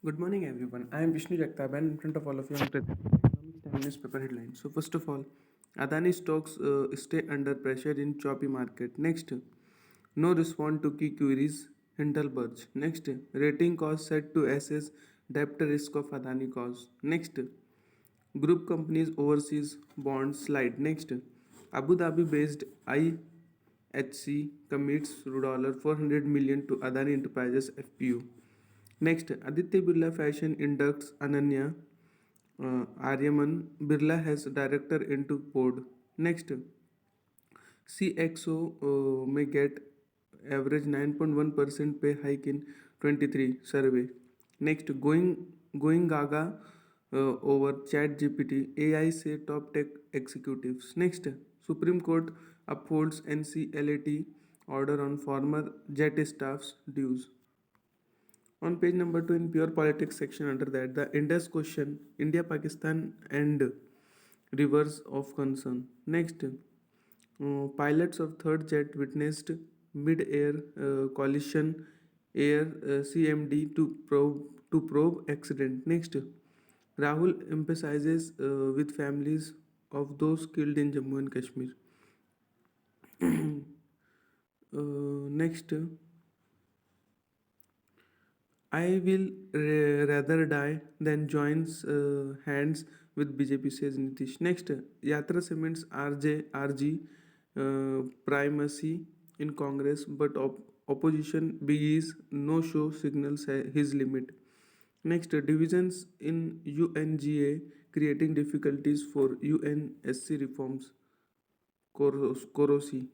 Good morning, everyone. I am Vishnu Jagtab, and in front of all of you, I'm presenting Economics Time newspaper headlines. So, first of all, Adani stocks stay under pressure in choppy market. Next, no response to key queries. Hindenburg. Next, rating cost set to assess debt risk of Adani cause. Next, group companies overseas bonds slide. Next, Abu Dhabi based IHC commits $400 million to Adani Enterprises FPU. Next, Aditya Birla Fashion inducts Ananya Aryaman Birla has director into board. Next, CXO may get average 9.1% pay hike in 23 survey. Next, going gaga over Chat GPT. AI say top tech executives. Next, Supreme Court upholds NCLAT order on former jet staff's dues. On page number 2 in pure politics section under that, the Indus question, India, Pakistan and rivers of concern. Next, pilots of third jet witnessed mid-air collision air CMD to probe accident. Next, Rahul emphasizes with families of those killed in Jammu and Kashmir. Next, I will rather die than joins hands with BJP, says Nitish. Next, Yatra cements RG primacy in Congress, but opposition begins no show signals his limit. Next, divisions in UNGA creating difficulties for UNSC reforms. Korosi.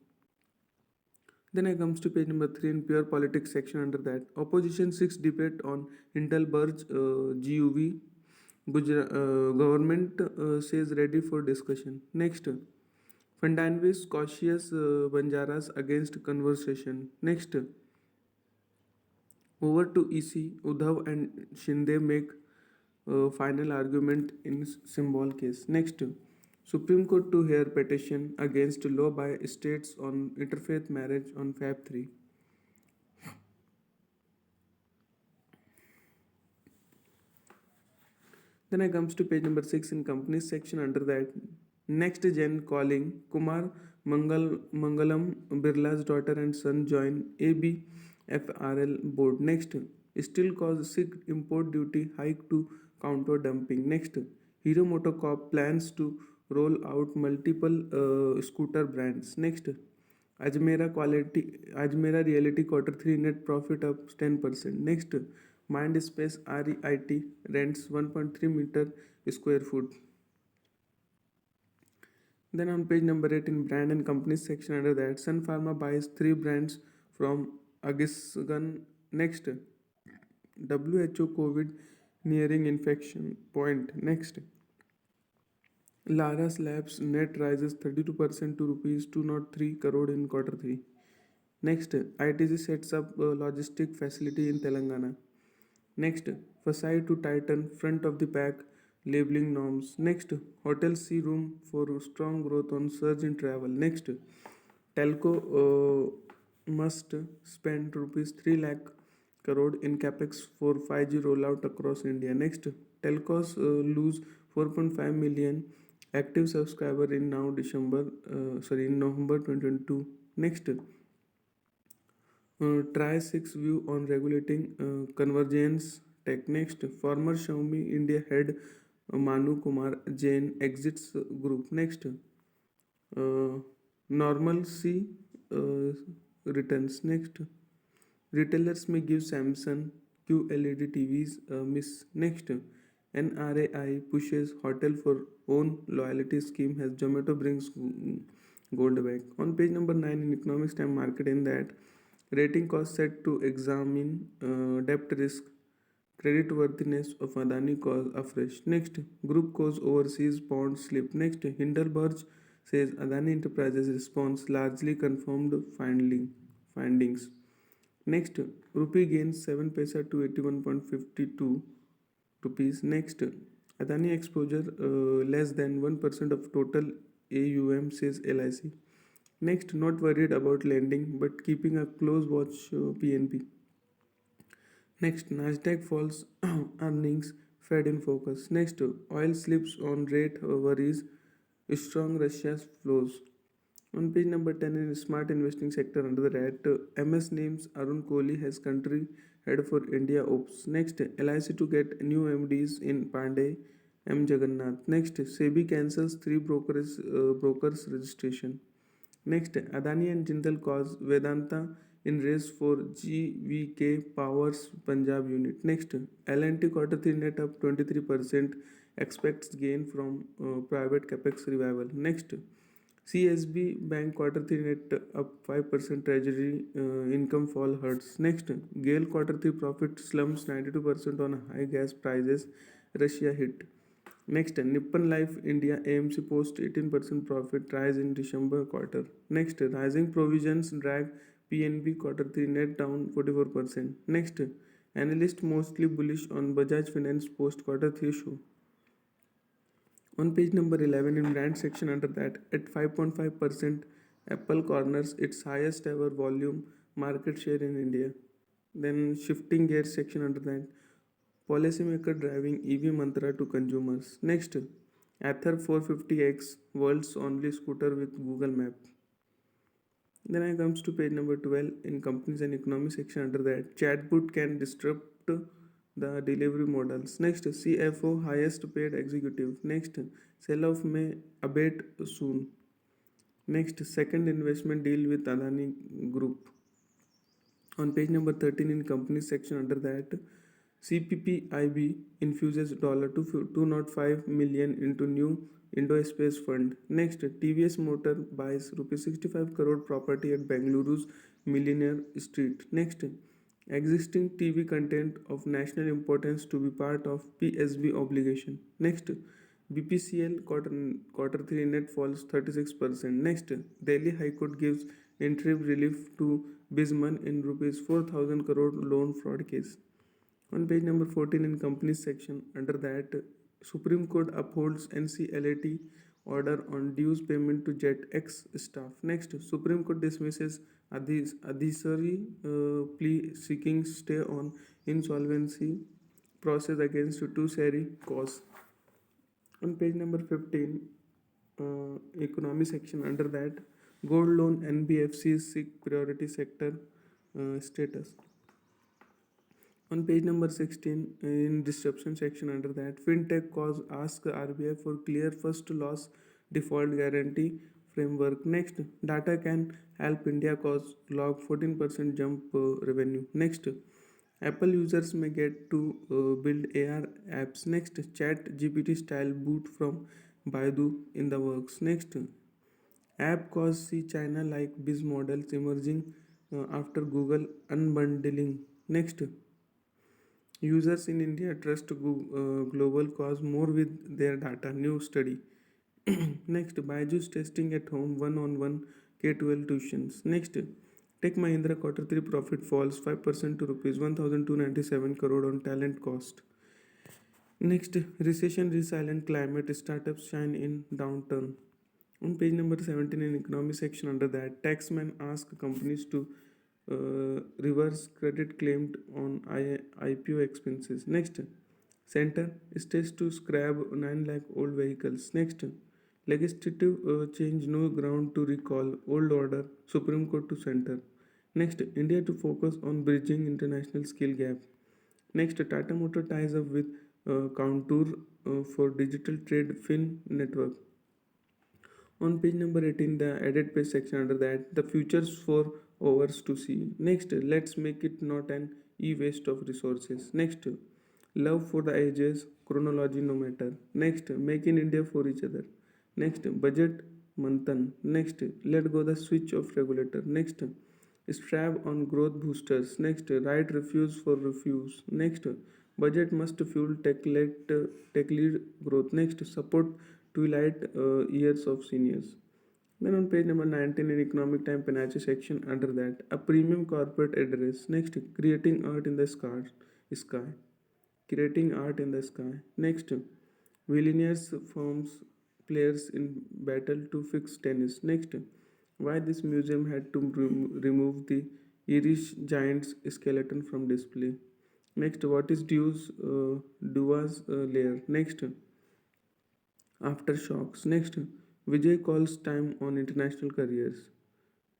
Then I comes to page number 3 in pure politics section under that. Opposition 6 debate on Intel Burj GUV. Government says ready for discussion. Next, Fernandez cautious Banjaras against conversation. Next, over to EC. Uddhav and Shinde make final argument in symbol case. Next, Supreme Court to hear petition against law by states on interfaith marriage on Feb 3. Then I comes to page number 6 in companies section under that. Next gen calling Kumar Mangalam Birla's daughter and son join ABFRL board. Next, still cause SIG import duty hike to counter dumping. Next, Hero Motocorp plans to roll out multiple scooter brands. Next, Ajmera reality quarter 3 net profit up 10%. Next, Mindspace REIT rents 1.3 meter square foot. Then on page number 8 in brand and companies section under that, Sun Pharma buys 3 brands from Agisgan. Next, WHO COVID nearing infection point. Next, Laras Labs net rises 32% to rupees 203 crore in quarter 3. Next, ITC sets up a logistic facility in Telangana. Next, Fasai to tighten front of the pack labeling norms. Next, hotels see room for strong growth on surge in travel. Next, Telco must spend rupees 3 lakh crore in capex for 5G rollout across India. Next, telcos lose 4.5 million active subscriber in November 2022. Next, try 6 view on regulating convergence tech. Next, former Xiaomi India head Manu Kumar Jain exits group. Next, normalcy returns. Next, retailers may give Samsung QLED TVs miss. Next, NRAI pushes hotel for own loyalty scheme as Zomato brings gold back. On page number 9 in Economics Time Market in that, rating cost set to examine debt risk, creditworthiness of Adani cause afresh. Next, group cause overseas bond slip. Next, Hindenburg says Adani Enterprises response largely confirmed findings. Next, rupee gains 7 paisa to 81.52 rupees. Next, Adani exposure less than 1% of total AUM, says LIC. Next, not worried about lending but keeping a close watch PNP. Next, Nasdaq falls, earnings Fed in focus. Next, oil slips on rate worries, strong Russia's flows. On page number 10 in smart investing sector under the red, MS names Arun Kohli as country head for India Ops. Next, LIC to get new MDs in Pandey, M Jagannath. Next, SEBI cancels three brokers registration. Next, Adani and Jindal cause Vedanta in race for GVK Powers Punjab unit. Next, L&T quarter 3 net up 23%, expects gain from private capex revival. Next, CSB Bank quarter 3 net up 5%, treasury income fall hurts. Next, GAIL quarter 3 profit slumps 92% on high gas prices, Russia hit. Next, Nippon Life India AMC post 18% profit rise in December quarter. Next, rising provisions drag PNB quarter 3 net down 44%. Next, analyst mostly bullish on Bajaj Finance post quarter 3 show. On page number 11 in brand section under that, at 5.5%, Apple corners its highest ever volume market share in India. Then shifting gears section under that, policymaker driving EV mantra to consumers. Next, Ather 450X, world's only scooter with Google Map. Then I comes to page number 12 in companies and economy section under that, chatbot can disrupt the delivery models. Next, CFO highest paid executive. Next, sell off may abate soon. Next, second investment deal with Adani Group. On page number 13 in companies section under that, CPPIB infuses $205 million into new Indo-Space Fund. Next, TVS Motor buys rupees 65 crore property at Bengaluru's Millionaire Street. Next, existing TV content of national importance to be part of PSB obligation. Next, BPCL quarter 3 net falls 36%. Next, Delhi High Court gives interim relief to Bisman in rupees 4,000 crore loan fraud case. On page number 14 in companies section under that, Supreme Court upholds NCLAT order on dues payment to JetX staff. Next, Supreme Court dismisses advisory plea seeking stay on insolvency process against two Seri cause. On page number 15, economy section under that, gold loan NBFCs seek priority sector status. On page number 16, in disruption section under that, fintech cause ask RBI for clear first loss default guarantee framework. Next, data can help India cause log 14% jump revenue. Next, Apple users may get to build AR apps. Next, chat GPT style boot from Baidu in the works. Next, app cause see China like biz models emerging after Google unbundling. Next, users in India trust global cause more with their data. New study. Next, Byju's testing at home one-on-one K-12 tuitions. Next, Tech Mahindra quarter 3 profit falls 5% to rupees 1,297 crore on talent cost. Next, recession resilient climate startups shine in downturn. On page number 17 in economy section under that, taxman ask companies to reverse credit claimed on IPO expenses. Next, center states to scrap 9 lakh old vehicles. Next, legislative change no ground to recall old order Supreme Court to center. Next, India to focus on bridging international skill gap. Next, Tata Motor ties up with Contour for digital trade fin network. On page number 18, the edit page section under that, the futures for overs to see. Next, let's make it not an e-waste of resources. Next, love for the ages, chronology no matter. Next, make in India for each other. Next, budget manthan. Next, let go the switch of regulator. Next, strap on growth boosters. Next, right refuse for refuse. Next, budget must fuel tech lead growth. Next, support twilight years of seniors. Then on page number 19 in economic time Panache section under that, a premium corporate address. Next, creating art in the sky. Creating art in the sky. Next, billionaires forms players in battle to fix tennis. Next, why this museum had to remove the Irish giant's skeleton from display. Next, what is Dua's layer? Next, aftershocks. Next, Vijay calls time on international careers.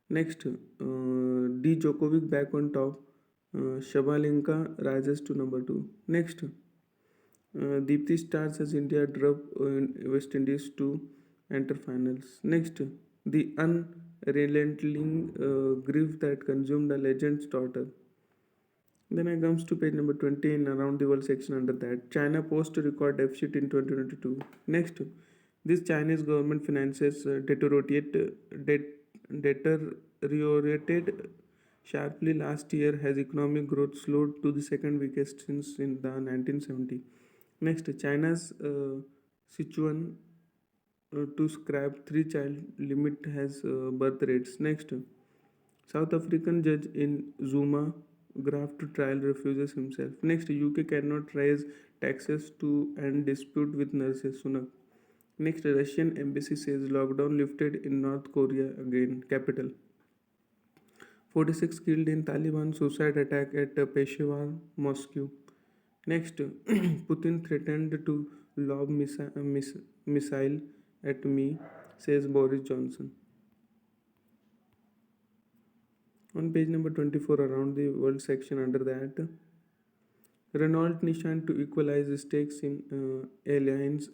Next, D. Djokovic back on top. Shabalenka rises to number 2. Next, Deepthi stars as India drop West Indies to enter finals. Next, the unrelenting grief that consumed a legend's daughter. Then I comes to page number 20 in around the world section under that. China post record deficit in 2022. Next, this Chinese government finances deteriorated sharply last year as economic growth slowed to the second weakest since in the 1970. Next, China's Sichuan to scrap three-child limit has birth rates. Next, South African judge in Zuma graft trial refuses himself. Next, UK cannot raise taxes to end dispute with nurses. Sunak. Next, Russian embassy says lockdown lifted in North Korea again. Capital. 46 killed in Taliban suicide attack at Peshawar Mosque. Next, Putin threatened to lob missile at me, says Boris Johnson. On page number 24, around the world section under that, Renault Nissan to equalize stakes in Alliance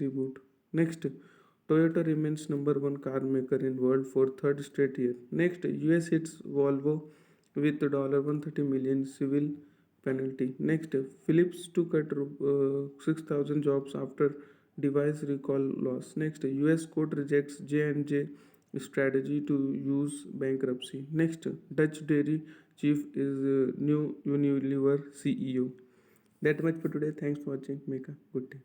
reboot. Next, Toyota remains number one car maker in world for third straight year. Next, US hits Volvo with $130 million civil penalty. Next, Philips to cut 6,000 jobs after device recall loss. Next, US court rejects J&J strategy to use bankruptcy. Next, Dutch dairy chief is new Unilever CEO. That much for today. Thanks for watching. Make a good day.